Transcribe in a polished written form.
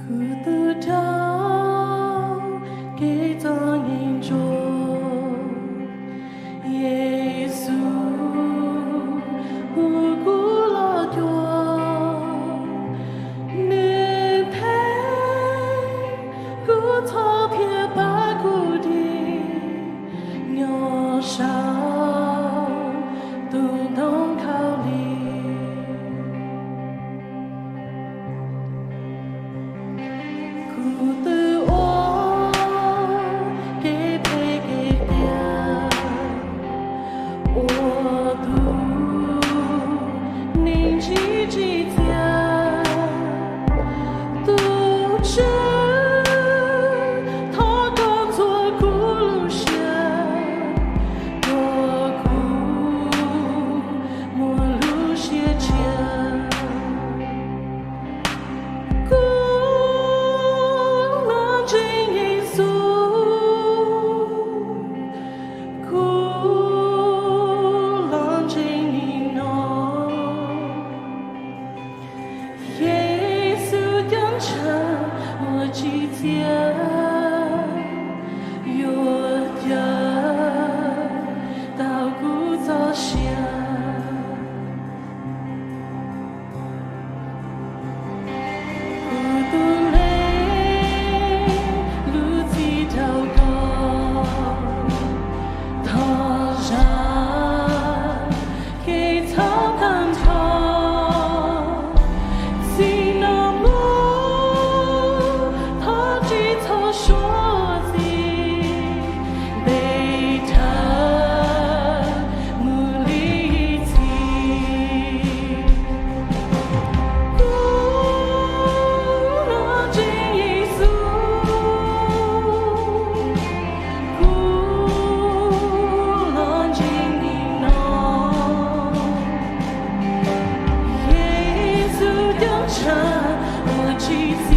独找给造人中，耶稣无辜落掉，你太孤草偏把孤的鸟少都能考虑。孤独我给陪给别，我独凝聚之间，独知他当作苦路线，多苦莫路斜前。我之间有点到古早些，孤独泪路几条高，他让给草干草，心那么。说的被他努力起，古老真耶稣，古老真你诺，耶稣要成我之子。